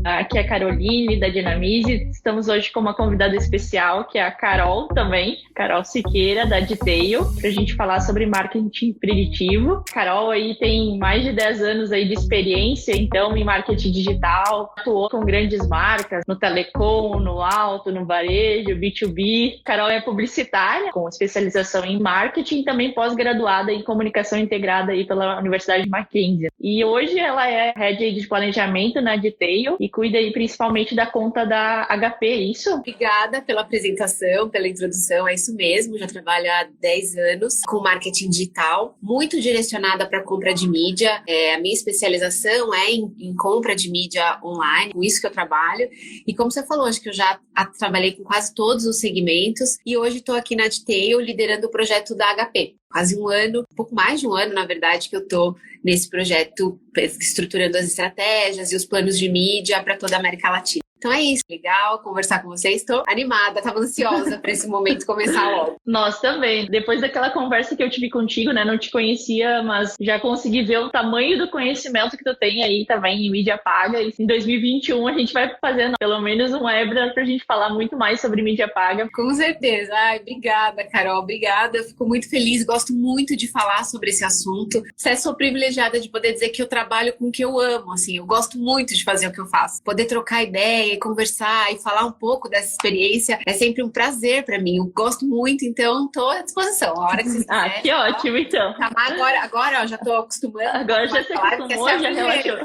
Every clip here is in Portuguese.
Aqui é a Caroline, da Dinamize. Estamos hoje com uma convidada especial, que é a Carol também, Carol Siqueira, da Detail, para a gente falar sobre marketing preditivo. Carol aí tem mais de 10 anos aí de experiência, então, em marketing digital. Atuou com grandes marcas, no telecom, no auto, no varejo, B2B. Carol é publicitária, com especialização em marketing, também pós-graduada em comunicação integrada aí pela Universidade de Mackenzie. E hoje ela é head de planejamento na Detail e cuida aí principalmente da conta da HP, é isso? Obrigada pela apresentação, pela introdução, é isso mesmo. Já trabalho há 10 anos com marketing digital, muito direcionada para compra de mídia. A minha especialização é em compra de mídia online, com isso que eu trabalho. E como você falou, acho que eu já trabalhei com quase todos os segmentos e hoje estou aqui na Detail liderando o projeto da HP. Quase um ano, um pouco mais de um ano, na verdade, que eu estou nesse projeto estruturando as estratégias e os planos de mídia para toda a América Latina. Então é isso, legal conversar com vocês, estou animada, estava ansiosa para esse momento começar logo. Nós também. Depois daquela conversa que eu tive contigo, né, não te conhecia, mas já consegui ver o tamanho do conhecimento que tu tem aí também em mídia paga. E em 2021 a gente vai fazendo pelo menos um webinar para a gente falar muito mais sobre mídia paga. Com certeza. Ai, obrigada, Carol, obrigada. Eu fico muito feliz, gosto muito de falar sobre esse assunto. Sou privilegiada de poder dizer que eu trabalho com o que eu amo, assim, eu gosto muito de fazer o que eu faço. Poder trocar ideia, conversar e falar um pouco dessa experiência é sempre um prazer para mim. Eu gosto muito, então estou à disposição. A hora que vocês quiserem. Que ótimo, então. Agora ó, já estou acostumando. Agora já se acostumou, já relaxou.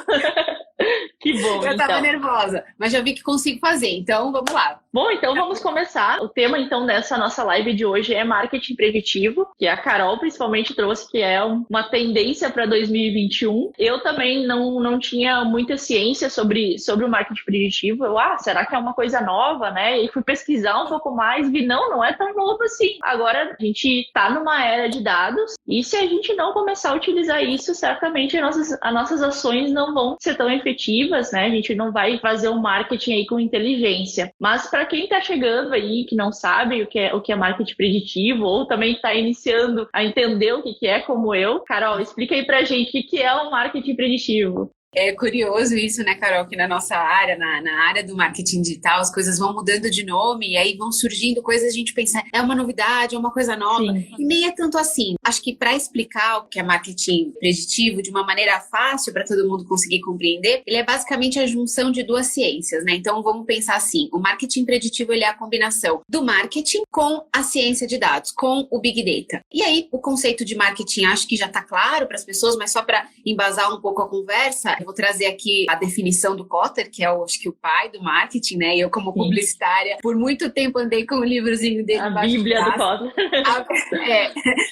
Que bom, eu estava nervosa, mas já vi que consigo fazer, então vamos lá. Bom, então vamos começar. O tema, então, dessa nossa live de hoje é marketing preditivo, que a Carol principalmente trouxe, que é uma tendência para 2021. Eu também não tinha muita ciência sobre o marketing preditivo. Será que é uma coisa nova, né? E fui pesquisar um pouco mais, vi, não é tão novo assim. Agora a gente está numa era de dados e se a gente não começar a utilizar isso, certamente as nossas ações não vão ser tão efetivas, né? A gente não vai fazer um marketing aí com inteligência. Mas para quem está chegando aí, que não sabe o que é marketing preditivo, ou também está iniciando a entender o que é, como eu, Carol, explica aí pra gente o que é o marketing preditivo. É curioso isso, né, Carol, que na nossa área, na área do marketing digital, as coisas vão mudando de nome e aí vão surgindo coisas, a gente pensa, é uma novidade, é uma coisa nova. Sim. E nem é tanto assim. Acho que para explicar o que é marketing preditivo de uma maneira fácil para todo mundo conseguir compreender, ele é basicamente a junção de duas ciências, né? Então vamos pensar assim, o marketing preditivo ele é a combinação do marketing com a ciência de dados, com o Big Data. E aí o conceito de marketing acho que já está claro para as pessoas, mas só para embasar um pouco a conversa, eu vou trazer aqui a definição do Kotter, que é acho que o pai do marketing, né? Eu, como publicitária, por muito tempo andei com o livrozinho dele. A Bíblia do Kotter.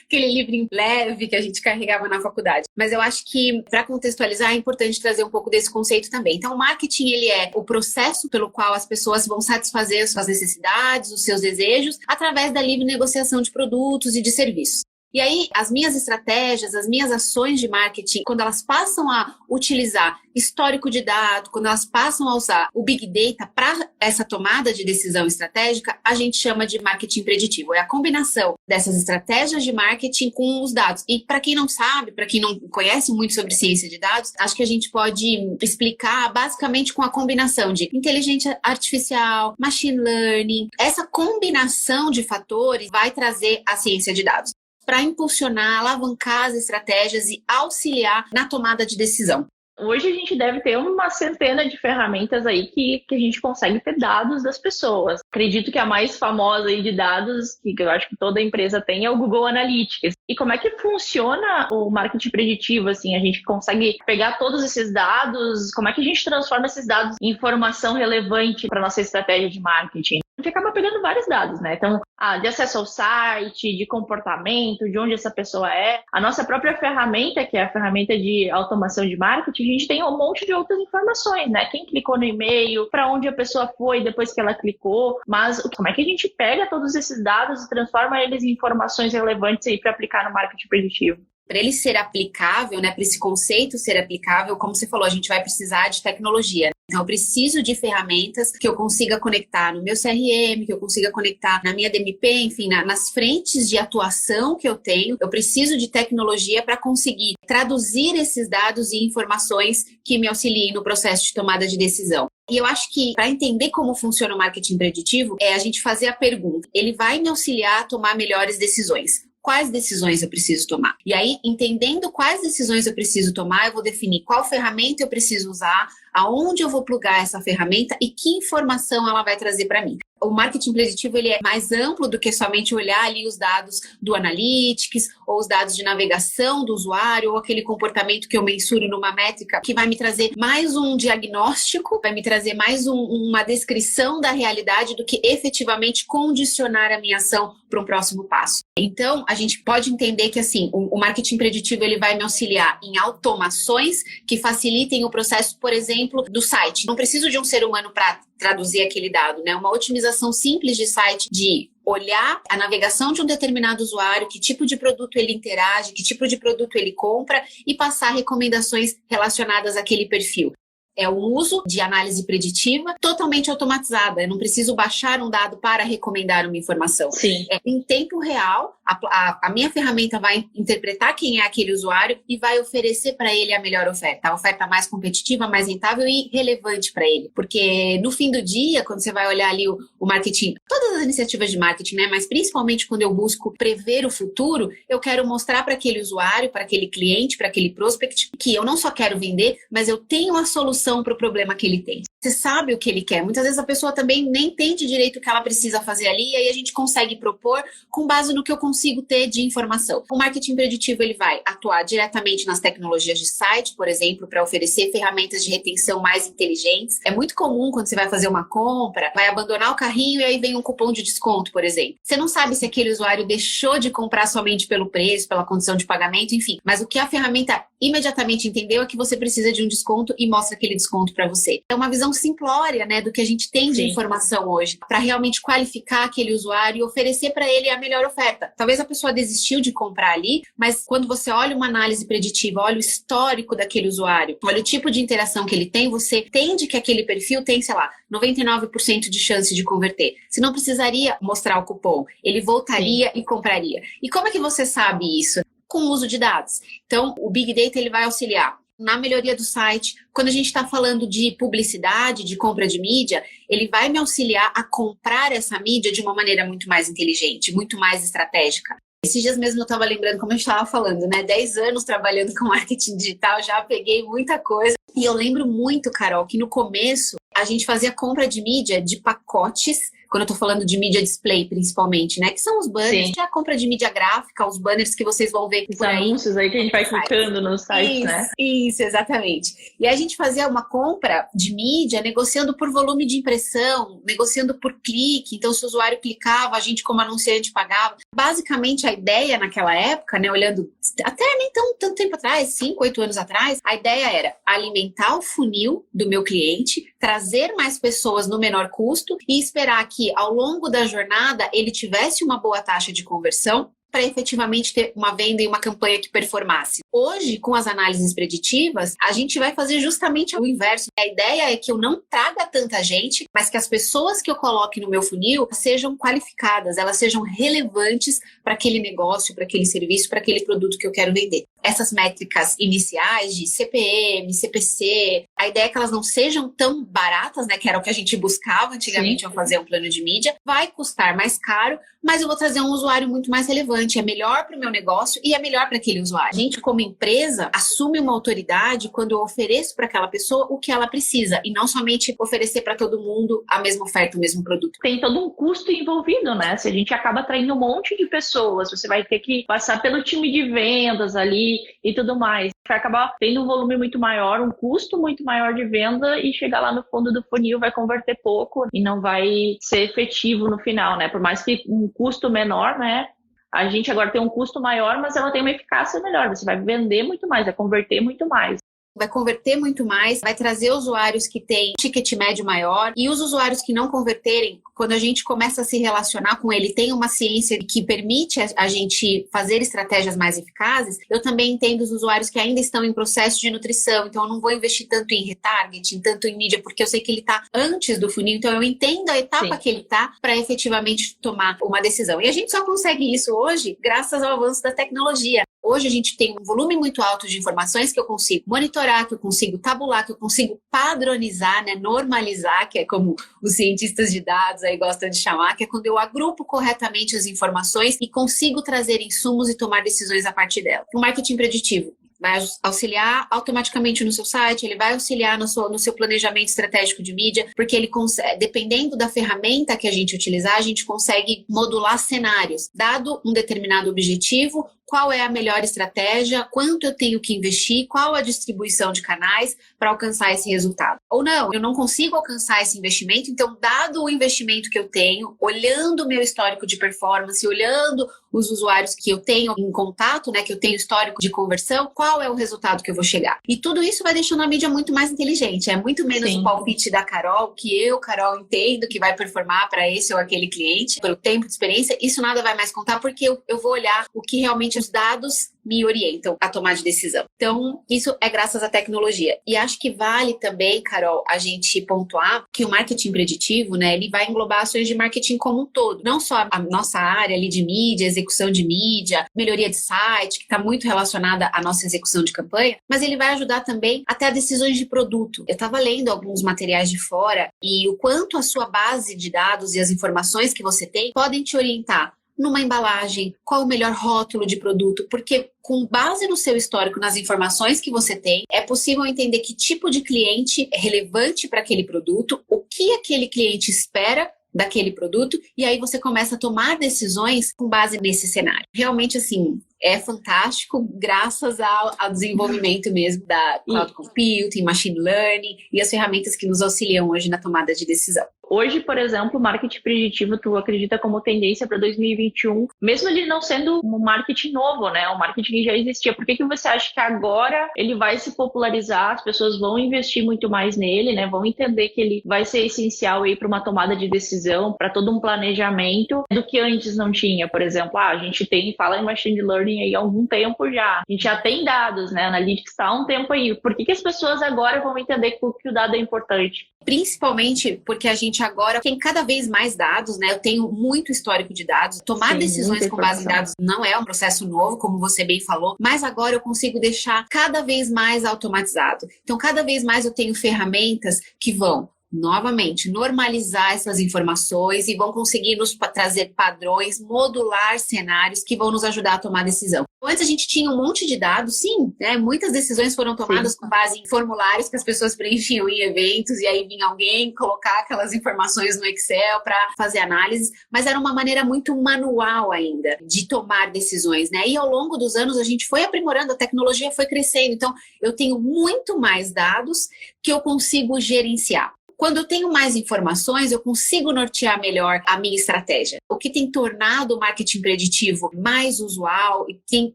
Aquele livrinho leve que a gente carregava na faculdade. Mas eu acho que, para contextualizar, é importante trazer um pouco desse conceito também. Então, o marketing, ele é o processo pelo qual as pessoas vão satisfazer as suas necessidades, os seus desejos, através da livre negociação de produtos e de serviços. E aí, as minhas estratégias, as minhas ações de marketing, quando elas passam a utilizar histórico de dados, quando elas passam a usar o Big Data para essa tomada de decisão estratégica, a gente chama de marketing preditivo. É a combinação dessas estratégias de marketing com os dados. E para quem não sabe, para quem não conhece muito sobre ciência de dados, acho que a gente pode explicar basicamente com a combinação de inteligência artificial, machine learning. Essa combinação de fatores vai trazer a ciência de dados para impulsionar, alavancar as estratégias e auxiliar na tomada de decisão. Hoje a gente deve ter uma centena de ferramentas aí que a gente consegue ter dados das pessoas. Acredito que a mais famosa aí de dados, que eu acho que toda empresa tem, é o Google Analytics. E como é que funciona o marketing preditivo? Assim, a gente consegue pegar todos esses dados, como é que a gente transforma esses dados em informação relevante para nossa estratégia de marketing? A gente acaba pegando vários dados, né? Então, de acesso ao site, de comportamento, de onde essa pessoa é. A nossa própria ferramenta, que é a ferramenta de automação de marketing, a gente tem um monte de outras informações, né? Quem clicou no e-mail, para onde a pessoa foi depois que ela clicou. Mas como é que a gente pega todos esses dados e transforma eles em informações relevantes aí para aplicar no marketing preditivo? Para ele ser aplicável, né, para esse conceito ser aplicável, como você falou, a gente vai precisar de tecnologia. Então, eu preciso de ferramentas que eu consiga conectar no meu CRM, que eu consiga conectar na minha DMP, enfim, nas frentes de atuação que eu tenho. Eu preciso de tecnologia para conseguir traduzir esses dados e informações que me auxiliem no processo de tomada de decisão. E eu acho que para entender como funciona o marketing preditivo, é a gente fazer a pergunta. Ele vai me auxiliar a tomar melhores decisões. Quais decisões eu preciso tomar? E aí, entendendo quais decisões eu preciso tomar, eu vou definir qual ferramenta eu preciso usar, aonde eu vou plugar essa ferramenta e que informação ela vai trazer para mim. O marketing preditivo ele é mais amplo do que somente olhar ali os dados do Analytics ou os dados de navegação do usuário ou aquele comportamento que eu mensuro numa métrica que vai me trazer mais um diagnóstico, vai me trazer mais uma descrição da realidade do que efetivamente condicionar a minha ação para um próximo passo. Então, a gente pode entender que assim, o marketing preditivo ele vai me auxiliar em automações que facilitem o processo, por exemplo, do site. Não preciso de um ser humano para traduzir aquele dado, né? Uma otimização simples de site, de olhar a navegação de um determinado usuário, que tipo de produto ele interage, que tipo de produto ele compra e passar recomendações relacionadas àquele perfil. É o uso de análise preditiva totalmente automatizada. Eu não preciso baixar um dado para recomendar uma informação. Sim. Em tempo real, a minha ferramenta vai interpretar quem é aquele usuário e vai oferecer para ele a melhor oferta. A oferta mais competitiva, mais rentável e relevante para ele. Porque no fim do dia, quando você vai olhar ali o marketing, todas as iniciativas de marketing, né? Mas principalmente quando eu busco prever o futuro, eu quero mostrar para aquele usuário, para aquele cliente, para aquele prospect, que eu não só quero vender, mas eu tenho a solução para o problema que ele tem. Você sabe o que ele quer. Muitas vezes a pessoa também nem entende direito o que ela precisa fazer ali e aí a gente consegue propor com base no que eu consigo ter de informação. O marketing preditivo ele vai atuar diretamente nas tecnologias de site, por exemplo, para oferecer ferramentas de retenção mais inteligentes. É muito comum quando você vai fazer uma compra, vai abandonar o carrinho e aí vem um cupom de desconto, por exemplo. Você não sabe se aquele usuário deixou de comprar somente pelo preço, pela condição de pagamento, enfim. Mas o que a ferramenta imediatamente entendeu é que você precisa de um desconto e mostra aquele desconto para você. É uma visão simplória, né, do que a gente tem de informação hoje, para realmente qualificar aquele usuário e oferecer para ele a melhor oferta. Talvez a pessoa desistiu de comprar ali, mas quando você olha uma análise preditiva, olha o histórico daquele usuário, olha o tipo de interação que ele tem, você entende que aquele perfil tem, sei lá, 99% de chance de converter. Você não precisaria mostrar o cupom, ele voltaria e compraria. E como é que você sabe isso? Com o uso de dados. Então, o Big Data ele vai auxiliar na melhoria do site. Quando a gente está falando de publicidade, de compra de mídia, ele vai me auxiliar a comprar essa mídia de uma maneira muito mais inteligente, muito mais estratégica. Esses dias mesmo eu estava lembrando, como a gente estava falando, né? 10 anos trabalhando com marketing digital, já peguei muita coisa. E eu lembro muito, Carol, que no começo a gente fazia compra de mídia de pacotes, quando eu tô falando de mídia display, principalmente, né? Que são os banners, que é a compra de mídia gráfica, os banners que vocês vão ver por aí. Os anúncios aí que a gente vai clicando no site, né? Isso, exatamente. E a gente fazia uma compra de mídia negociando por volume de impressão, negociando por clique. Então, se o usuário clicava, a gente como anunciante pagava. Basicamente, a ideia naquela época, né? Olhando até nem tanto tempo atrás, 5, 8 anos atrás, a ideia era alimentar o funil do meu cliente, trazer mais pessoas no menor custo e esperar que ao longo da jornada ele tivesse uma boa taxa de conversão para efetivamente ter uma venda e uma campanha que performasse. Hoje, com as análises preditivas, a gente vai fazer justamente o inverso. A ideia é que eu não traga tanta gente, mas que as pessoas que eu coloque no meu funil sejam qualificadas, elas sejam relevantes para aquele negócio, para aquele serviço, para aquele produto que eu quero vender. Essas métricas iniciais de CPM, CPC, a ideia é que elas não sejam tão baratas, né, que era o que a gente buscava antigamente ao fazer um plano de mídia, vai custar mais caro, mas eu vou trazer um usuário muito mais relevante, é melhor para o meu negócio e é melhor para aquele usuário. A gente, como empresa, assume uma autoridade quando eu ofereço para aquela pessoa o que ela precisa e não somente oferecer para todo mundo a mesma oferta, o mesmo produto. Tem todo um custo envolvido, né? Se a gente acaba atraindo um monte de pessoas, você vai ter que passar pelo time de vendas ali e tudo mais. Vai acabar tendo um volume muito maior, um custo muito maior de venda e chegar lá no fundo do funil vai converter pouco e não vai ser efetivo no final, né? Por mais que um custo menor, né? A gente agora tem um custo maior, mas ela tem uma eficácia melhor. Você vai vender muito mais, vai converter muito mais. Vai converter muito mais, vai trazer usuários que têm ticket médio maior e os usuários que não converterem, quando a gente começa a se relacionar com ele, tem uma ciência que permite a gente fazer estratégias mais eficazes. Eu também entendo os usuários que ainda estão em processo de nutrição, então eu não vou investir tanto em retargeting, tanto em mídia, porque eu sei que ele está antes do funil, então eu entendo a etapa que ele está para efetivamente tomar uma decisão. E a gente só consegue isso hoje graças ao avanço da tecnologia. Hoje a gente tem um volume muito alto de informações que eu consigo monitorar, que eu consigo tabular, que eu consigo padronizar, né, normalizar, que é como os cientistas de dados aí gostam de chamar, que é quando eu agrupo corretamente as informações e consigo trazer insumos e tomar decisões a partir dela. O marketing preditivo vai auxiliar automaticamente no seu site, ele vai auxiliar no seu planejamento estratégico de mídia, porque ele consegue, dependendo da ferramenta que a gente utilizar, a gente consegue modular cenários. Dado um determinado objetivo, qual é a melhor estratégia, quanto eu tenho que investir, qual a distribuição de canais para alcançar esse resultado. Ou não, eu não consigo alcançar esse investimento, então, dado o investimento que eu tenho, olhando o meu histórico de performance, olhando os usuários que eu tenho em contato, né, que eu tenho histórico de conversão, qual é o resultado que eu vou chegar? E tudo isso vai deixando a mídia muito mais inteligente, é muito menos o palpite da Carol, que eu, Carol, entendo que vai performar para esse ou aquele cliente, pelo tempo de experiência, isso nada vai mais contar, porque eu vou olhar o que realmente os dados me orientam a tomar de decisão. Então, isso é graças à tecnologia. E acho que vale também, Carol, a gente pontuar que o marketing preditivo, né, ele vai englobar ações de marketing como um todo. Não só a nossa área ali de mídia, execução de mídia, melhoria de site, que está muito relacionada à nossa execução de campanha, mas ele vai ajudar também até a decisões de produto. Eu estava lendo alguns materiais de fora e o quanto a sua base de dados e as informações que você tem podem te orientar numa embalagem, qual o melhor rótulo de produto, porque com base no seu histórico, nas informações que você tem, é possível entender que tipo de cliente é relevante para aquele produto, o que aquele cliente espera daquele produto, e aí você começa a tomar decisões com base nesse cenário. Realmente, assim, é fantástico graças ao desenvolvimento mesmo da Cloud Computing, Machine Learning e as ferramentas que nos auxiliam hoje na tomada de decisão. Hoje, por exemplo, o marketing preditivo, tu acredita como tendência para 2021, mesmo ele não sendo um marketing novo, né? Um marketing que já existia. Por que você acha que agora ele vai se popularizar, as pessoas vão investir muito mais nele, né? Vão entender que ele vai ser essencial aí para uma tomada de decisão, para todo um planejamento, do que antes não tinha. Por exemplo, a gente fala em Machine Learning aí há algum tempo já. A gente já tem dados, né? Analytics está há um tempo aí. Por que as pessoas agora vão entender que o dado é importante? Principalmente porque a gente agora tem cada vez mais dados, né? Eu tenho muito histórico de dados. Tomar decisões com base em dados não é um processo novo, como você bem falou, mas agora eu consigo deixar cada vez mais automatizado. Então, cada vez mais eu tenho ferramentas que vão novamente, normalizar essas informações e vão conseguir nos trazer padrões, modular cenários que vão nos ajudar a tomar decisão. Antes a gente tinha um monte de dados, sim, né? Muitas decisões foram tomadas com base em formulários que as pessoas preenchiam em eventos e aí vinha alguém colocar aquelas informações no Excel para fazer análise, mas era uma maneira muito manual ainda de tomar decisões, né? E ao longo dos anos a gente foi aprimorando, a tecnologia foi crescendo, então eu tenho muito mais dados que eu consigo gerenciar. Quando eu tenho mais informações, eu consigo nortear melhor a minha estratégia. O que tem tornado o marketing preditivo mais usual e tem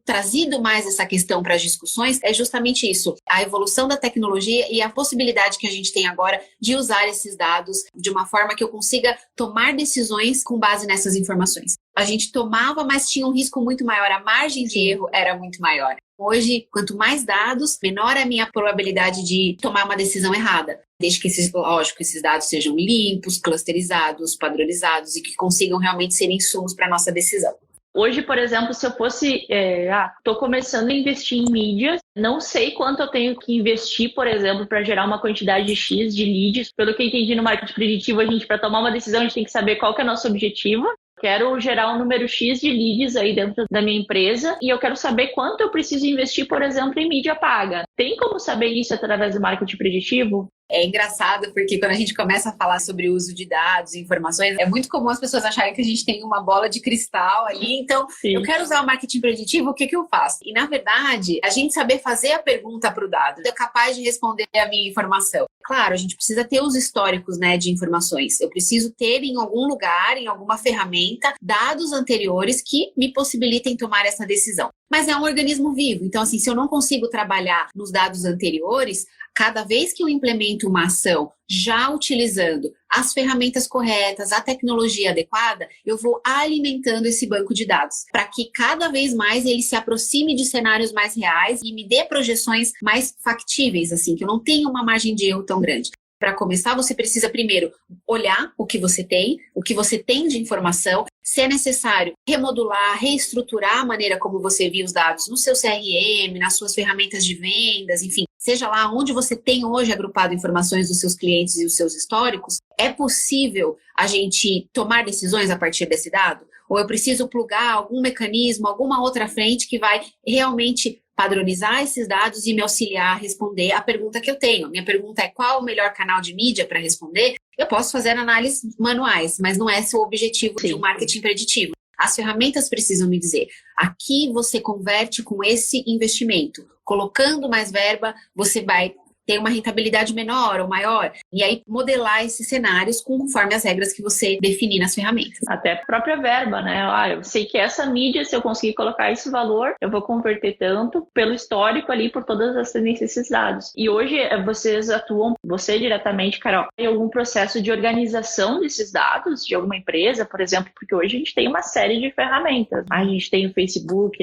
trazido mais essa questão para as discussões é justamente isso, a evolução da tecnologia e a possibilidade que a gente tem agora de usar esses dados de uma forma que eu consiga tomar decisões com base nessas informações. A gente tomava, mas tinha um risco muito maior, a margem de erro era muito maior. Hoje, quanto mais dados, menor é a minha probabilidade de tomar uma decisão errada. Desde que, esses dados sejam limpos, clusterizados, padronizados e que consigam realmente ser insumos para a nossa decisão. Hoje, por exemplo, se eu fosse, estou começando a investir em mídias, não sei quanto eu tenho que investir, por exemplo, para gerar uma quantidade X de leads. Pelo que eu entendi no marketing preditivo, para tomar uma decisão, a gente tem que saber qual que é o nosso objetivo. Quero gerar um número X de leads aí dentro da minha empresa e eu quero saber quanto eu preciso investir, por exemplo, em mídia paga. Tem como saber isso através do marketing preditivo? É engraçado porque quando a gente começa a falar sobre o uso de dados e informações, é muito comum as pessoas acharem que a gente tem uma bola de cristal ali. Então, eu quero usar o marketing preditivo, o que eu faço? E, na verdade, a gente saber fazer a pergunta para o dado, é capaz de responder a minha informação. Claro, a gente precisa ter os históricos, né, de informações. Eu preciso ter em algum lugar, em alguma ferramenta, dados anteriores que me possibilitem tomar essa decisão. Mas é um organismo vivo. Então, assim, se eu não consigo trabalhar nos dados anteriores, cada vez que eu implemento uma ação já utilizando as ferramentas corretas, a tecnologia adequada, eu vou alimentando esse banco de dados para que cada vez mais ele se aproxime de cenários mais reais e me dê projeções mais factíveis, assim, que eu não tenha uma margem de erro tão grande. Para começar, você precisa primeiro olhar o que você tem de informação, se é necessário remodular, reestruturar a maneira como você via os dados no seu CRM, nas suas ferramentas de vendas, enfim, seja lá onde você tem hoje agrupado informações dos seus clientes e os seus históricos, é possível a gente tomar decisões a partir desse dado? Ou eu preciso plugar algum mecanismo, alguma outra frente que vai realmente padronizar esses dados e me auxiliar a responder a pergunta que eu tenho. Minha pergunta é qual o melhor canal de mídia para responder? Eu posso fazer análises manuais, mas não é esse o objetivo de um marketing preditivo. As ferramentas precisam me dizer, aqui você converte com esse investimento. Colocando mais verba, você vai ter uma rentabilidade menor ou maior. E aí, modelar esses cenários conforme as regras que você definir nas ferramentas. Até a própria verba, né? Eu sei que essa mídia, se eu conseguir colocar esse valor, eu vou converter tanto pelo histórico ali, por todas essas necessidades. E hoje, vocês atuam, você diretamente, Carol, em algum processo de organização desses dados de alguma empresa, por exemplo, porque hoje a gente tem uma série de ferramentas. A gente tem o Facebook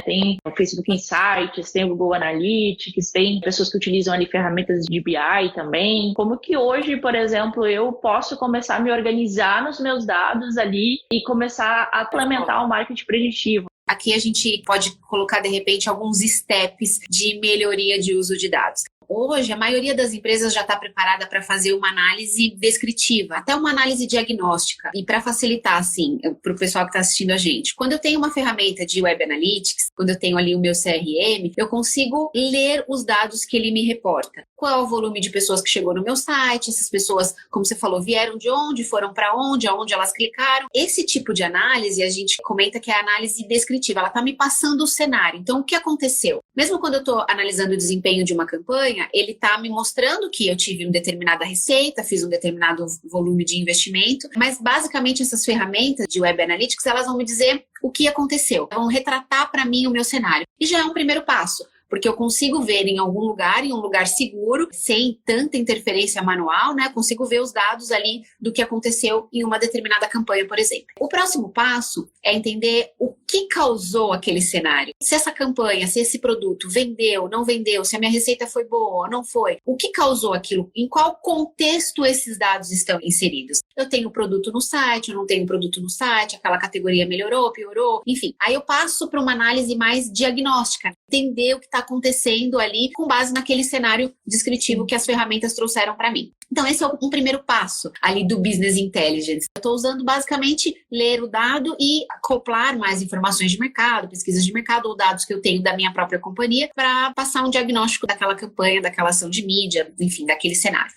Insights, tem o Google Analytics, tem pessoas que utilizam ali ferramentas de BI também. Como que hoje, por exemplo, eu posso começar a me organizar nos meus dados ali e começar a implementar o marketing preditivo? Aqui a gente pode colocar, de repente, alguns steps de melhoria de uso de dados. Hoje, a maioria das empresas já está preparada para fazer uma análise descritiva, até uma análise diagnóstica. E para facilitar, assim, para o pessoal que está assistindo a gente, quando eu tenho uma ferramenta de Web Analytics, quando eu tenho ali o meu CRM, eu consigo ler os dados que ele me reporta. Qual é o volume de pessoas que chegou no meu site? Essas pessoas, como você falou, vieram de onde, foram para onde, aonde elas clicaram. Esse tipo de análise, a gente comenta que é a análise descritiva. Ela está me passando o cenário. Então, o que aconteceu? Mesmo quando eu estou analisando o desempenho de uma campanha, ele está me mostrando que eu tive uma determinada receita, fiz um determinado volume de investimento, mas basicamente essas ferramentas de Web Analytics, elas vão me dizer o que aconteceu, vão retratar para mim o meu cenário. E já é um primeiro passo, porque eu consigo ver em algum lugar, em um lugar seguro, sem tanta interferência manual, né? Consigo ver os dados ali do que aconteceu em uma determinada campanha, por exemplo. O próximo passo é entender o que causou aquele cenário. Se essa campanha, se esse produto vendeu, não vendeu, se a minha receita foi boa ou não foi, o que causou aquilo? Em qual contexto esses dados estão inseridos? Eu tenho produto no site, eu não tenho produto no site, aquela categoria melhorou, piorou, enfim. Aí eu passo para uma análise mais diagnóstica, entender o que está acontecendo ali com base naquele cenário descritivo que as ferramentas trouxeram para mim. Então, esse é um primeiro passo ali do Business Intelligence. Eu estou usando basicamente ler o dado e acoplar mais informações de mercado, pesquisas de mercado ou dados que eu tenho da minha própria companhia para passar um diagnóstico daquela campanha, daquela ação de mídia, enfim, daquele cenário.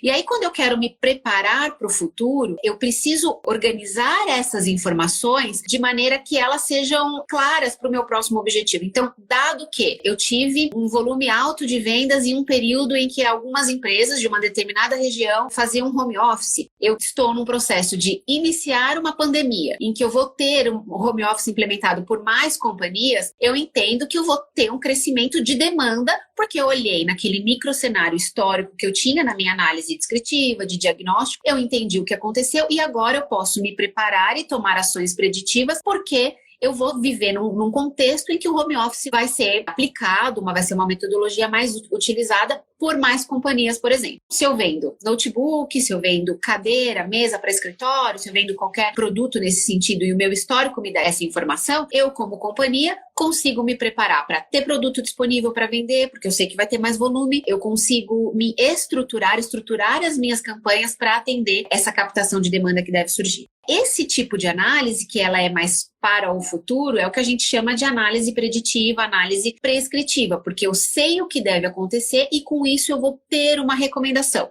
E aí, quando eu quero me preparar para o futuro, eu preciso organizar essas informações de maneira que elas sejam claras para o meu próximo objetivo. Então, dado que eu tive um volume alto de vendas em um período em que algumas empresas de uma determinada região faziam home office, eu estou num processo de iniciar uma pandemia, em que eu vou ter um home office implementado por mais companhias, eu entendo que eu vou ter um crescimento de demanda, porque eu olhei naquele microcenário histórico que eu tinha na minha análise descritiva, de diagnóstico, eu entendi o que aconteceu e agora eu posso me preparar e tomar ações preditivas, porque eu vou viver num contexto em que o home office vai ser aplicado, vai ser uma metodologia mais utilizada por mais companhias, por exemplo. Se eu vendo notebook, se eu vendo cadeira, mesa para escritório, se eu vendo qualquer produto nesse sentido e o meu histórico me dá essa informação, eu, como companhia, consigo me preparar para ter produto disponível para vender, porque eu sei que vai ter mais volume, eu consigo me estruturar as minhas campanhas para atender essa captação de demanda que deve surgir. Esse tipo de análise, que ela é mais para o futuro, é o que a gente chama de análise preditiva, análise prescritiva, porque eu sei o que deve acontecer e com isso eu vou ter uma recomendação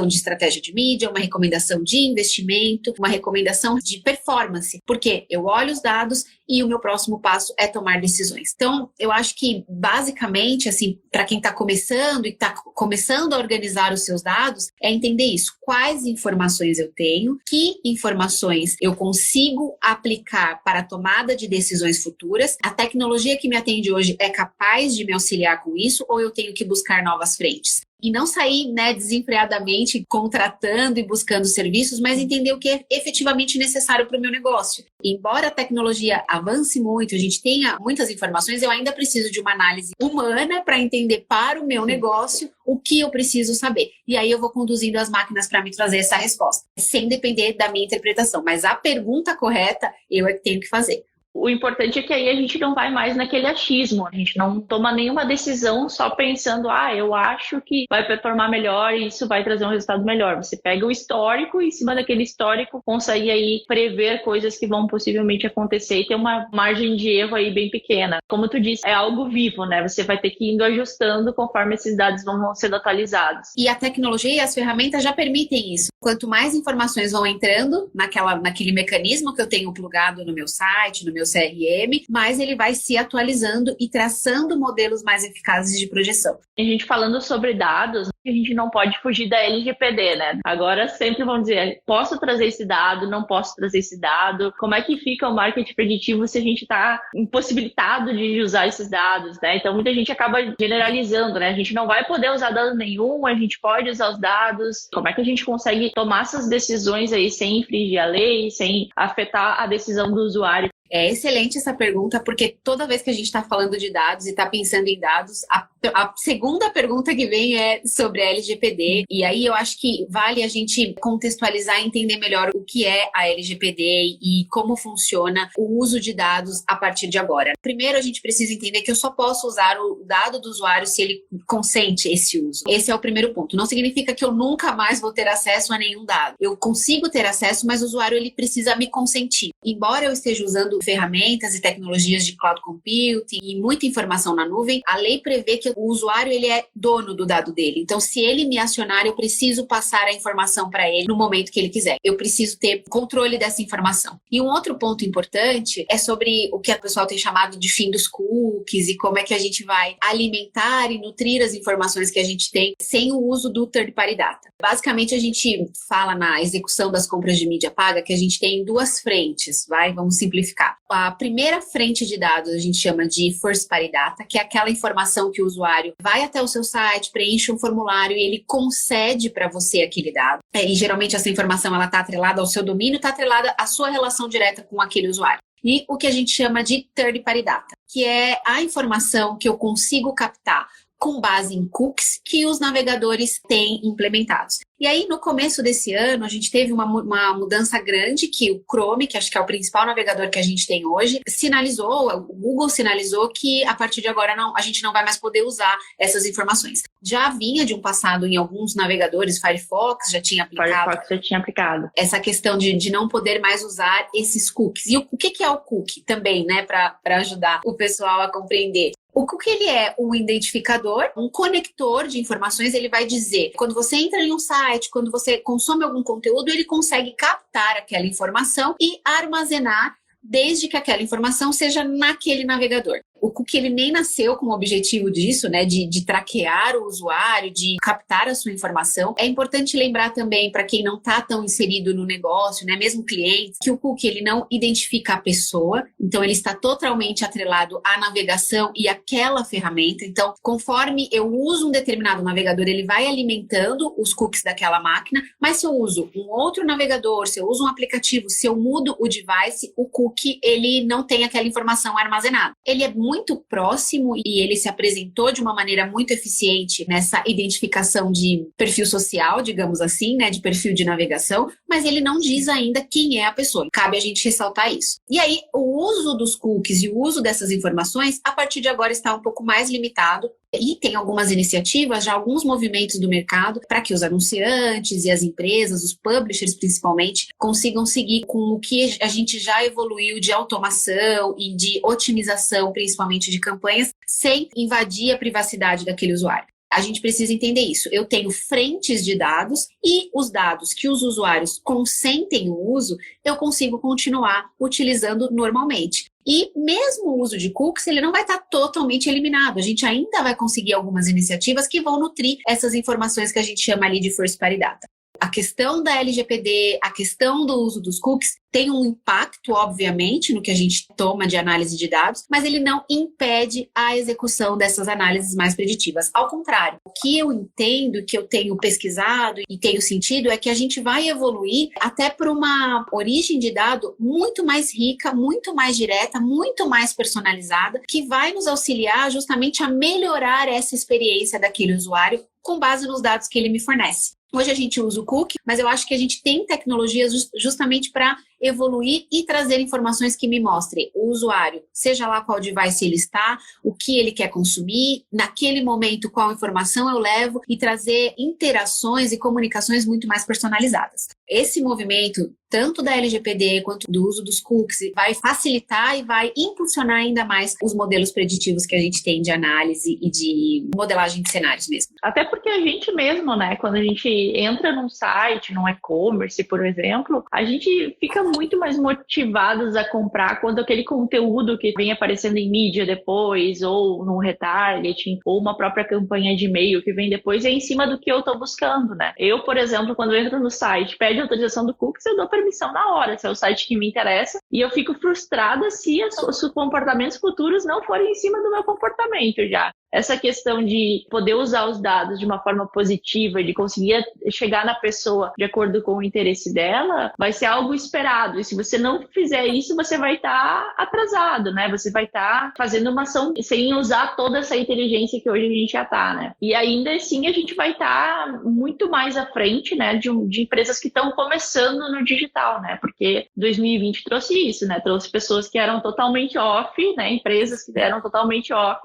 de estratégia de mídia, uma recomendação de investimento, uma recomendação de performance, porque eu olho os dados e o meu próximo passo é tomar decisões. Então, eu acho que basicamente, assim, para quem está começando e está começando a organizar os seus dados, é entender isso. Quais informações eu tenho, que informações eu consigo aplicar para a tomada de decisões futuras, a tecnologia que me atende hoje é capaz de me auxiliar com isso ou eu tenho que buscar novas frentes? e não sair, né, desenfreadamente contratando e buscando serviços, mas entender o que é efetivamente necessário para o meu negócio. Embora a tecnologia avance muito, a gente tenha muitas informações, eu ainda preciso de uma análise humana para entender para o meu negócio o que eu preciso saber. E aí eu vou conduzindo as máquinas para me trazer essa resposta, sem depender da minha interpretação. Mas a pergunta correta, eu é que tenho que fazer. O importante é que aí a gente não vai mais naquele achismo, a gente não toma nenhuma decisão só pensando, eu acho que vai performar melhor e isso vai trazer um resultado melhor. Você pega o histórico e em cima daquele histórico consegue aí prever coisas que vão possivelmente acontecer e ter uma margem de erro aí bem pequena. Como tu disse, é algo vivo, né? Você vai ter que ir indo ajustando conforme esses dados vão sendo atualizados. E a tecnologia e as ferramentas já permitem isso. Quanto mais informações vão entrando naquele mecanismo que eu tenho plugado no meu site, no meu CRM, mais ele vai se atualizando e traçando modelos mais eficazes de projeção. A gente falando sobre dados, a gente não pode fugir da LGPD, né? Agora sempre vão dizer, posso trazer esse dado, não posso trazer esse dado. Como é que fica o marketing preditivo se a gente está impossibilitado de usar esses dados, né? Então muita gente acaba generalizando, né? A gente não vai poder usar dado nenhum, a gente pode usar os dados. Como é que a gente consegue tomar essas decisões aí sem infringir a lei, sem afetar a decisão do usuário? É excelente essa pergunta, porque toda vez que a gente está falando de dados e está pensando em dados, a segunda pergunta que vem é sobre a LGPD. E aí eu acho que vale a gente contextualizar e entender melhor o que é a LGPD e como funciona o uso de dados a partir de agora. Primeiro, a gente precisa entender que eu só posso usar o dado do usuário se ele consente esse uso. Esse é o primeiro ponto. Não significa que eu nunca mais vou ter acesso a nenhum dado. Eu consigo ter acesso, mas o usuário ele precisa me consentir. Embora eu esteja usando ferramentas e tecnologias de cloud computing e muita informação na nuvem, a lei prevê que o usuário ele é dono do dado dele. Então, se ele me acionar, eu preciso passar a informação para ele no momento que ele quiser. Eu preciso ter controle dessa informação. E um outro ponto importante é sobre o que o pessoal tem chamado de fim dos cookies e como é que a gente vai alimentar e nutrir as informações que a gente tem sem o uso do third-party data. Basicamente, a gente fala na execução das compras de mídia paga que a gente tem duas frentes, vamos simplificar. A primeira frente de dados a gente chama de first party data, que é aquela informação que o usuário vai até o seu site, preenche um formulário e ele concede para você aquele dado. E geralmente essa informação ela está atrelada ao seu domínio, está atrelada à sua relação direta com aquele usuário. E o que a gente chama de third party data, que é a informação que eu consigo captar com base em cookies que os navegadores têm implementados. E aí, no começo desse ano, a gente teve uma mudança grande que o Chrome, que acho que é o principal navegador que a gente tem hoje, o Google sinalizou que a partir de agora a gente não vai mais poder usar essas informações. Já vinha de um passado em alguns navegadores, Firefox já tinha aplicado. Essa questão de não poder mais usar esses cookies. E o que é o cookie também, né, para ajudar o pessoal a compreender? O cookie ele é um identificador, um conector de informações. Ele vai dizer, quando você entra em um site, quando você consome algum conteúdo, ele consegue captar aquela informação e armazenar desde que aquela informação seja naquele navegador. O cookie ele nem nasceu com o objetivo disso, né, de traquear o usuário, de captar a sua informação. É importante lembrar também, para quem não está tão inserido no negócio, né, mesmo clientes, que o cookie ele não identifica a pessoa, então ele está totalmente atrelado à navegação e àquela ferramenta. Então, conforme eu uso um determinado navegador, ele vai alimentando os cookies daquela máquina, mas se eu uso um outro navegador, se eu uso um aplicativo, se eu mudo o device, o cookie ele não tem aquela informação armazenada. Ele é muito próximo e ele se apresentou de uma maneira muito eficiente nessa identificação de perfil social, digamos assim, né, de perfil de navegação, mas ele não diz ainda quem é a pessoa. Cabe a gente ressaltar isso. E aí, o uso dos cookies e o uso dessas informações, a partir de agora, está um pouco mais limitado. E tem algumas iniciativas, já alguns movimentos do mercado para que os anunciantes e as empresas, os publishers principalmente, consigam seguir com o que a gente já evoluiu de automação e de otimização, principalmente de campanhas, sem invadir a privacidade daquele usuário. A gente precisa entender isso. Eu tenho frentes de dados e os dados que os usuários consentem o uso, eu consigo continuar utilizando normalmente. E mesmo o uso de cookies, ele não vai estar totalmente eliminado. A gente ainda vai conseguir algumas iniciativas que vão nutrir essas informações que a gente chama ali de first party data. a questão da LGPD, a questão do uso dos cookies, tem um impacto, obviamente, no que a gente toma de análise de dados, mas ele não impede a execução dessas análises mais preditivas. Ao contrário, o que eu entendo, que eu tenho pesquisado e tenho sentido, é que a gente vai evoluir até para uma origem de dado muito mais rica, muito mais direta, muito mais personalizada, que vai nos auxiliar justamente a melhorar essa experiência daquele usuário com base nos dados que ele me fornece. Hoje a gente usa o cookie, mas eu acho que a gente tem tecnologias justamente para evoluir e trazer informações que me mostrem o usuário, seja lá qual device ele está, o que ele quer consumir, naquele momento qual informação eu levo e trazer interações e comunicações muito mais personalizadas. Esse movimento, tanto da LGPD quanto do uso dos cookies, vai facilitar e vai impulsionar ainda mais os modelos preditivos que a gente tem de análise e de modelagem de cenários mesmo. Até porque a gente mesmo, né, quando a gente entra num site, num e-commerce, por exemplo, a gente fica muito mais motivados a comprar quando aquele conteúdo que vem aparecendo em mídia depois, ou num retargeting, ou uma própria campanha de e-mail que vem depois, é em cima do que eu estou buscando, né? Eu, por exemplo, quando eu entro no site, pede autorização do cookies, eu dou permissão na hora, se é o site que me interessa, e eu fico frustrada se os comportamentos futuros não forem em cima do meu comportamento já. Essa questão de poder usar os dados de uma forma positiva, de conseguir chegar na pessoa de acordo com o interesse dela, vai ser algo esperado. E se você não fizer isso, você vai estar atrasado, né? Você vai estar fazendo uma ação sem usar toda essa inteligência que hoje a gente já está, né? E ainda assim a gente vai estar muito mais à frente, né? De empresas que estão começando no digital, né? Porque 2020 trouxe isso, né? Trouxe pessoas que eram totalmente off, né? Empresas que eram totalmente off,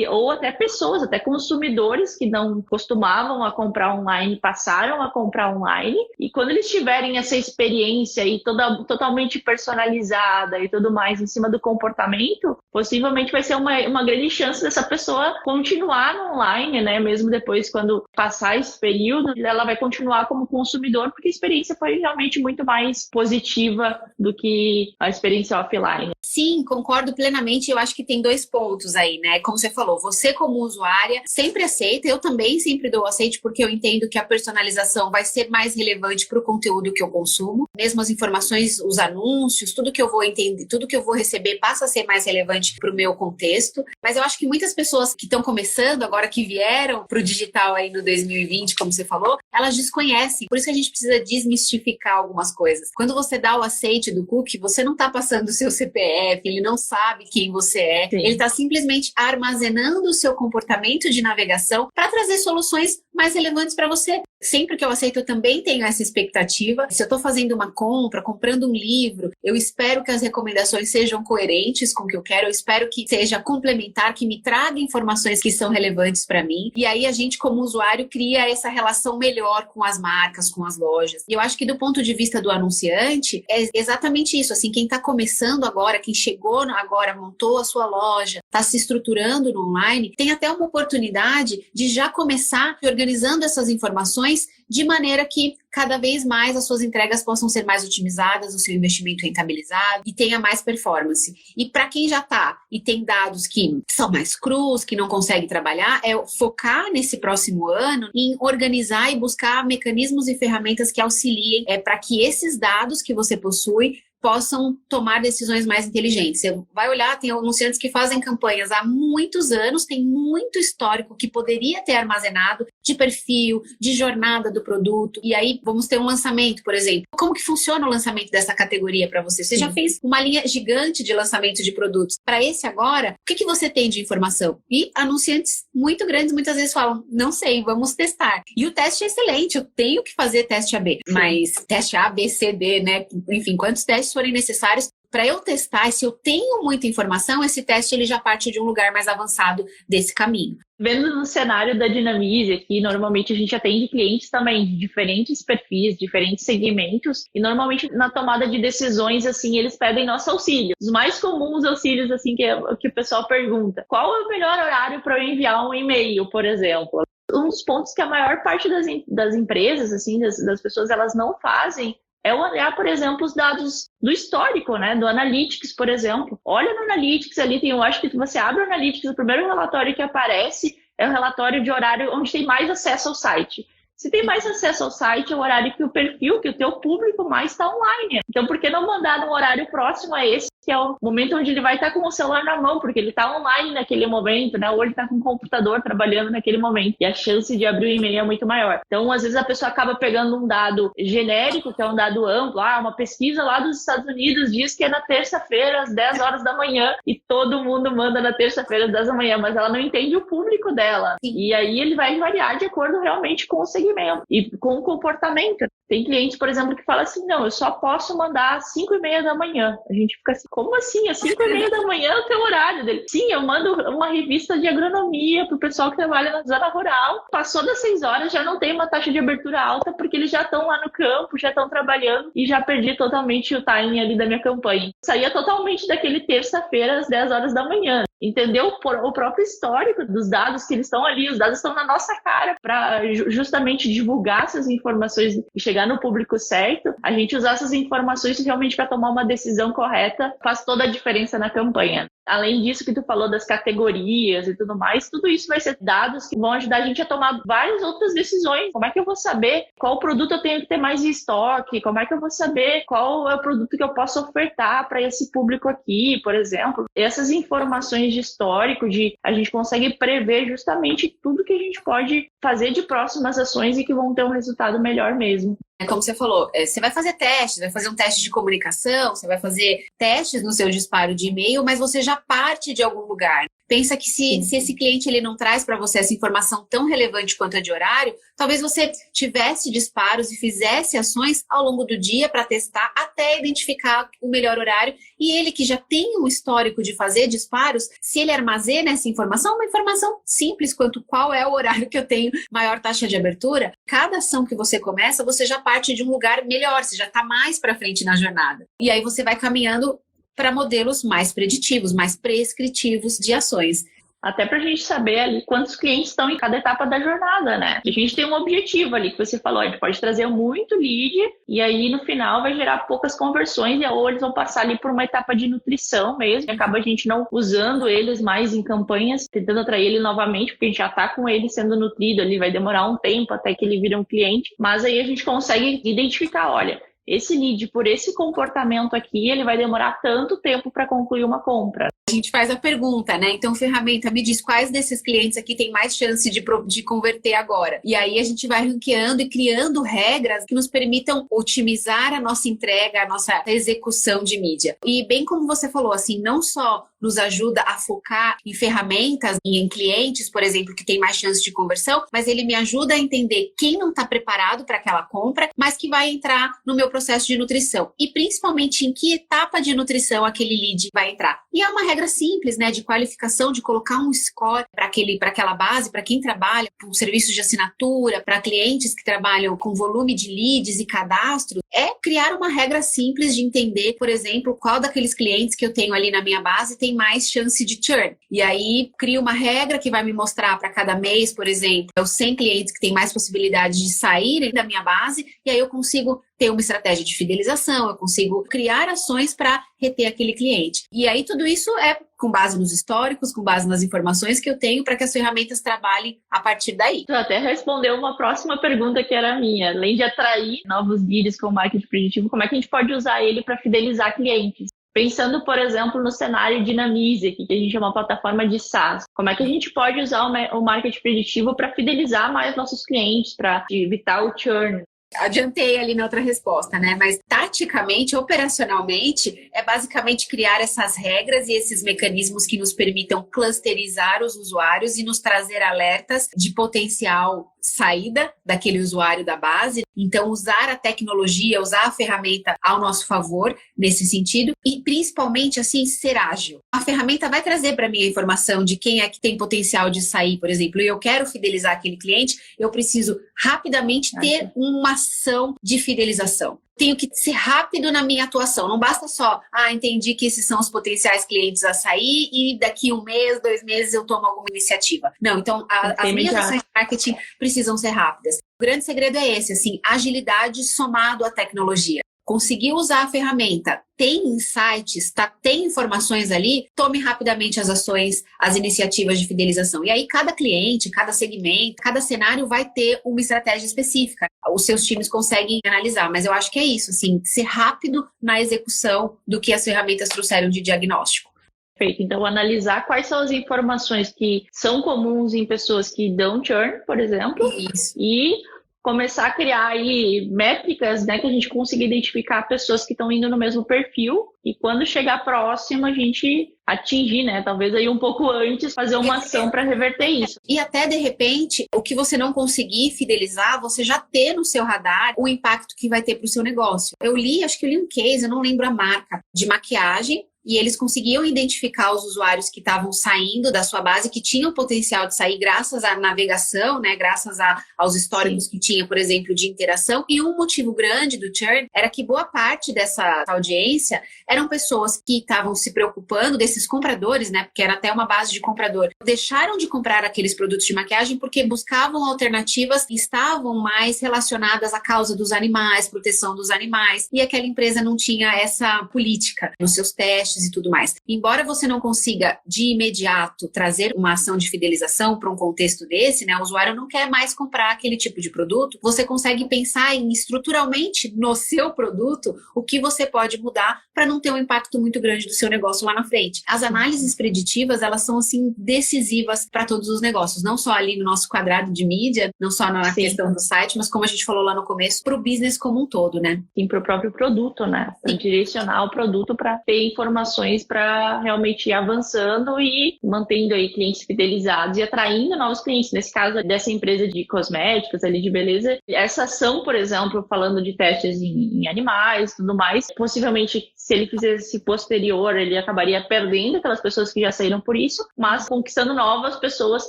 ou até pessoas, até consumidores que não costumavam a comprar online, passaram a comprar online, e quando eles tiverem essa experiência aí totalmente personalizada e tudo mais em cima do comportamento, possivelmente vai ser uma grande chance dessa pessoa continuar no online, né? Mesmo depois, quando passar esse período, ela vai continuar como consumidor, porque a experiência foi realmente muito mais positiva do que a experiência offline. Sim, concordo plenamente. Eu acho que tem 2 pontos aí, né? Como você falou, você como usuária sempre aceita, eu também sempre dou aceite, porque eu entendo que a personalização vai ser mais relevante para o conteúdo que eu consumo. Mesmo as informações, os anúncios, tudo que eu vou entender, tudo que eu vou receber passa a ser mais relevante para o meu contexto. Mas eu acho que muitas pessoas que estão começando, agora que vieram para o digital aí no 2020, como você falou, elas desconhecem. Por isso que a gente precisa desmistificar algumas coisas. Quando você dá o aceite do cookie, você não está passando o seu CPF, ele não sabe quem você é. Sim. Ele está simplesmente armazenando o seu comportamento de navegação para trazer soluções mais relevantes para você. Sempre que eu aceito, eu também tenho essa expectativa. Se eu estou fazendo uma compra, comprando um livro, eu espero que as recomendações sejam coerentes com o que eu quero, eu espero que seja complementar, que me traga informações que são relevantes para mim. E aí a gente, como usuário, cria essa relação melhor com as marcas, com as lojas. E eu acho que do ponto de vista do anunciante, é exatamente isso. Assim, quem está começando agora, quem chegou agora, montou a sua loja, está se estruturando no online, tem até uma oportunidade de já começar organizando essas informações de maneira que cada vez mais as suas entregas possam ser mais otimizadas, o seu investimento rentabilizado e tenha mais performance. E para quem já está e tem dados que são mais crus, que não consegue trabalhar, é focar nesse próximo ano em organizar e buscar mecanismos e ferramentas que auxiliem para que esses dados que você possui possam tomar decisões mais inteligentes. Você vai olhar, tem anunciantes que fazem campanhas há muitos anos, tem muito histórico que poderia ter armazenado de perfil, de jornada do produto, e aí vamos ter um lançamento, por exemplo. Como que funciona o lançamento dessa categoria para você? Você já fez uma linha gigante de lançamento de produtos. Para esse agora, o que você tem de informação? E anunciantes muito grandes muitas vezes falam, não sei, vamos testar. E o teste é excelente, eu tenho que fazer teste AB, mas teste A, B, C, D, né? Enfim, quantos testes forem necessários para eu testar, e se eu tenho muita informação, esse teste ele já parte de um lugar mais avançado desse caminho. Vendo no cenário da Dinamize aqui, normalmente a gente atende clientes também de diferentes perfis, diferentes segmentos, e normalmente na tomada de decisões, assim, eles pedem nosso auxílio. Os mais comuns auxílios, assim, que o pessoal pergunta: qual é o melhor horário para eu enviar um e-mail, por exemplo? Um dos pontos que a maior parte das empresas, assim, das pessoas, elas não fazem é olhar, por exemplo, os dados do histórico, né? Do Analytics, por exemplo. Olha no Analytics ali, eu acho que você abre o Analytics, o primeiro relatório que aparece é o relatório de horário onde tem mais acesso ao site. Se tem mais acesso ao site, é o horário que o perfil, que o teu público mais está online. Então, por que não mandar num horário próximo a esse, que é o momento onde ele vai estar com o celular na mão, porque ele está online naquele momento, né? Ou ele está com o computador trabalhando naquele momento. E a chance de abrir o e-mail é muito maior. Então, às vezes, a pessoa acaba pegando um dado genérico, que é um dado amplo. Uma pesquisa lá dos Estados Unidos diz que é na terça-feira, às 10 horas da manhã, e todo mundo manda na terça-feira, às 10 da manhã, mas ela não entende o público dela. Sim. E aí, ele vai variar de acordo realmente com o segmento e com o comportamento. Tem clientes, por exemplo, que falam assim, não, eu só posso mandar às 5h30 da manhã. A gente fica assim, como assim? Às 5h30 da manhã é o teu horário dele? Sim, eu mando uma revista de agronomia pro pessoal que trabalha na zona rural. Passou das 6 horas, já não tem uma taxa de abertura alta, porque eles já estão lá no campo, já estão trabalhando e já perdi totalmente o timing ali da minha campanha. Saía totalmente daquele terça-feira às 10 horas da manhã. Entendeu? O próprio histórico dos dados que eles estão ali, os dados estão na nossa cara para justamente divulgar essas informações e chegar no público certo. A gente usar essas informações realmente para tomar uma decisão correta faz toda a diferença na campanha. Além disso que tu falou das categorias e tudo mais, tudo isso vai ser dados que vão ajudar a gente a tomar várias outras decisões. Como é que eu vou saber qual produto eu tenho que ter mais em estoque? Como é que eu vou saber qual é o produto que eu posso ofertar para esse público aqui, por exemplo? Essas informações de histórico, a gente consegue prever justamente tudo que a gente pode fazer de próximas ações e que vão ter um resultado melhor mesmo. Como você falou, você vai fazer testes, vai fazer um teste de comunicação, você vai fazer testes no seu disparo de e-mail, mas você já parte de algum lugar. Pensa que se esse cliente ele não traz para você essa informação tão relevante quanto a de horário, talvez você tivesse disparos e fizesse ações ao longo do dia para testar até identificar o melhor horário. E ele que já tem um histórico de fazer disparos, se ele armazena essa informação, uma informação simples quanto qual é o horário que eu tenho maior taxa de abertura, cada ação que você começa, você já parte de um lugar melhor, você já está mais para frente na jornada. E aí você vai caminhando para modelos mais preditivos, mais prescritivos de ações. Até para a gente saber ali quantos clientes estão em cada etapa da jornada, né? A gente tem um objetivo ali que você falou, a gente pode trazer muito lead e aí no final vai gerar poucas conversões ou eles vão passar ali por uma etapa de nutrição mesmo, e acaba a gente não usando eles mais em campanhas, tentando atrair ele novamente, porque a gente já está com ele sendo nutrido ali, vai demorar um tempo até que ele vire um cliente, mas aí a gente consegue identificar, olha, esse lead, por esse comportamento aqui, ele vai demorar tanto tempo para concluir uma compra. A gente faz a pergunta, né? Então, ferramenta, me diz quais desses clientes aqui tem mais chance de converter agora. E aí a gente vai ranqueando e criando regras que nos permitam otimizar a nossa entrega, a nossa execução de mídia. E bem como você falou, assim, não só nos ajuda a focar em ferramentas e em clientes, por exemplo, que tem mais chance de conversão, mas ele me ajuda a entender quem não está preparado para aquela compra, mas que vai entrar no meu processo de nutrição. E principalmente em que etapa de nutrição aquele lead vai entrar. E é uma regra simples, né, de qualificação, de colocar um score para aquela base, para quem trabalha com serviços de assinatura, para clientes que trabalham com volume de leads e cadastro, é criar uma regra simples de entender, por exemplo, qual daqueles clientes que eu tenho ali na minha base tem mais chance de churn. E aí, crio uma regra que vai me mostrar para cada mês, por exemplo, os 100 clientes que têm mais possibilidade de saírem da minha base, e aí eu consigo ter uma estratégia de fidelização, eu consigo criar ações para reter aquele cliente. E aí, tudo isso é com base nos históricos, com base nas informações que eu tenho para que as ferramentas trabalhem a partir daí. Tu até respondeu uma próxima pergunta que era minha. Além de atrair novos leads com o marketing preditivo, como é que a gente pode usar ele para fidelizar clientes? Pensando, por exemplo, no cenário Dinamize, que a gente é uma plataforma de SaaS. Como é que a gente pode usar o marketing preditivo para fidelizar mais nossos clientes, para evitar o churn? Adiantei ali na outra resposta, né? Mas taticamente, operacionalmente, é basicamente criar essas regras e esses mecanismos que nos permitam clusterizar os usuários e nos trazer alertas de potencial saída daquele usuário da base. Então, usar a tecnologia, usar a ferramenta ao nosso favor nesse sentido e, principalmente, assim, ser ágil. A ferramenta vai trazer para mim a informação de quem é que tem potencial de sair, por exemplo, e eu quero fidelizar aquele cliente, eu preciso rapidamente ter uma ação de fidelização. Tenho que ser rápido na minha atuação. Não basta só, entendi que esses são os potenciais clientes a sair e daqui 1 mês, 2 meses eu tomo alguma iniciativa. Não, então as minhas ações de marketing precisam ser rápidas. O grande segredo é esse, assim, agilidade somado à tecnologia. conseguiu usar a ferramenta, tem insights, tem informações ali, tome rapidamente as ações, as iniciativas de fidelização. E aí cada cliente, cada segmento, cada cenário vai ter uma estratégia específica. Os seus times conseguem analisar, mas eu acho que é isso, assim, ser rápido na execução do que as ferramentas trouxeram de diagnóstico. Perfeito. Então, analisar quais são as informações que são comuns em pessoas que dão churn, por exemplo, Isso. E começar a criar aí métricas, né, que a gente consiga identificar pessoas que estão indo no mesmo perfil e quando chegar próximo a gente atingir, né, talvez aí um pouco antes fazer uma ação para reverter isso. E até, de repente, o que você não conseguir fidelizar, você já ter no seu radar o impacto que vai ter para o seu negócio. Acho que eu li um case, eu não lembro a marca, de maquiagem, e eles conseguiam identificar os usuários que estavam saindo da sua base, que tinham potencial de sair graças à navegação, né, graças aos históricos que tinha, por exemplo, de interação. E um motivo grande do churn era que boa parte dessa audiência eram pessoas que estavam se preocupando, desses compradores, né, porque era até uma base de comprador, deixaram de comprar aqueles produtos de maquiagem porque buscavam alternativas que estavam mais relacionadas à causa dos animais, proteção dos animais, e aquela empresa não tinha essa política nos seus testes e tudo mais. Embora você não consiga de imediato trazer uma ação de fidelização para um contexto desse, né, o usuário não quer mais comprar aquele tipo de produto, você consegue pensar em estruturalmente no seu produto o que você pode mudar para não ter um impacto muito grande do seu negócio lá na frente. As análises preditivas, elas são assim decisivas para todos os negócios, não só ali no nosso quadrado de mídia, não só na questão do site, mas como a gente falou lá no começo, para o business como um todo, né? Sim, para o próprio produto, né? Para direcionar o produto para ter informações para realmente ir avançando e mantendo aí clientes fidelizados e atraindo novos clientes. Nesse caso dessa empresa de cosméticos, ali de beleza, essa ação, por exemplo, falando de testes em animais e tudo mais, possivelmente se ele fizesse posterior, ele acabaria perdendo aquelas pessoas que já saíram por isso, mas conquistando novas pessoas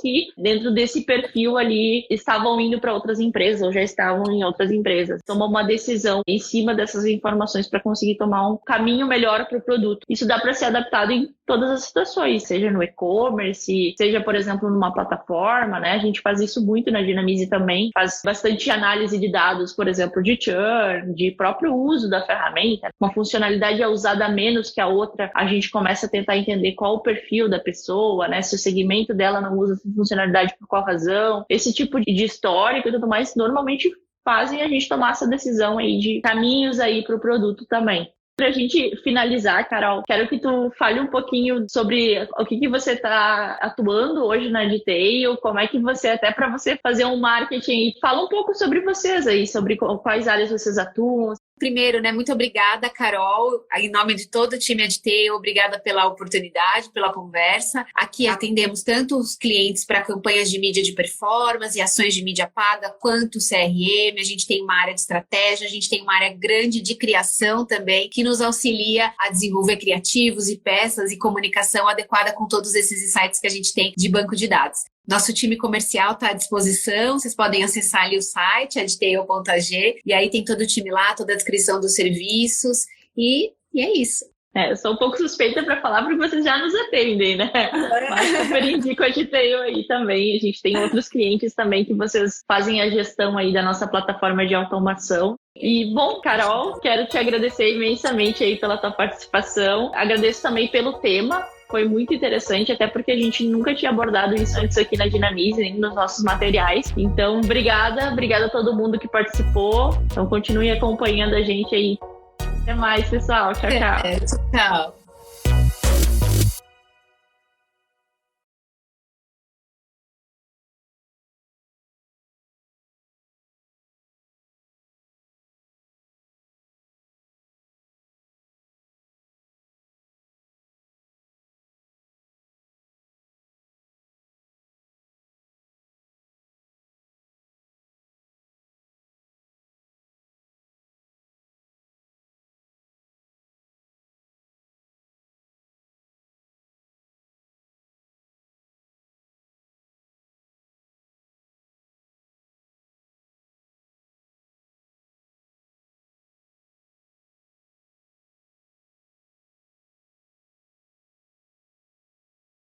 que dentro desse perfil ali estavam indo para outras empresas ou já estavam em outras empresas. Tomou uma decisão em cima dessas informações para conseguir tomar um caminho melhor para o produto. Isso dá para ser adaptado em todas as situações, seja no e-commerce, seja, por exemplo, numa plataforma, né? A gente faz isso muito na Dinamize também, faz bastante análise de dados, por exemplo, de churn, de próprio uso da ferramenta. Uma funcionalidade é usada menos que a outra, a gente começa a tentar entender qual o perfil da pessoa, né? Se o segmento dela não usa essa funcionalidade por qual razão. Esse tipo de histórico e tudo mais, normalmente fazem a gente tomar essa decisão aí de caminhos aí para o produto também. Para a gente finalizar, Carol, quero que tu fale um pouquinho sobre o que você está atuando hoje na Detail, como é que você, até para você fazer um marketing, fala um pouco sobre vocês aí, sobre quais áreas vocês atuam. Primeiro, né, muito obrigada, Carol, em nome de todo o time Adtail, obrigada pela oportunidade, pela conversa. Aqui atendemos tanto os clientes para campanhas de mídia de performance e ações de mídia paga, quanto CRM, a gente tem uma área de estratégia, a gente tem uma área grande de criação também, que nos auxilia a desenvolver criativos e peças e comunicação adequada com todos esses insights que a gente tem de banco de dados. Nosso time comercial está à disposição, vocês podem acessar ali o site, adtail.ag, e aí tem todo o time lá, toda a descrição dos serviços, e é isso. Eu sou um pouco suspeita para falar porque vocês já nos atendem, né? Mas super indico a Adtail aí também. A gente tem outros clientes também que vocês fazem a gestão aí da nossa plataforma de automação. E, bom, Carol, quero te agradecer imensamente aí pela tua participação. Agradeço também pelo tema. Foi muito interessante, até porque a gente nunca tinha abordado isso antes aqui na Dinamize, nem nos nossos materiais. Então, obrigada a todo mundo que participou. Então, continue acompanhando a gente aí. Até mais, pessoal. Tchau, tchau. Tchau.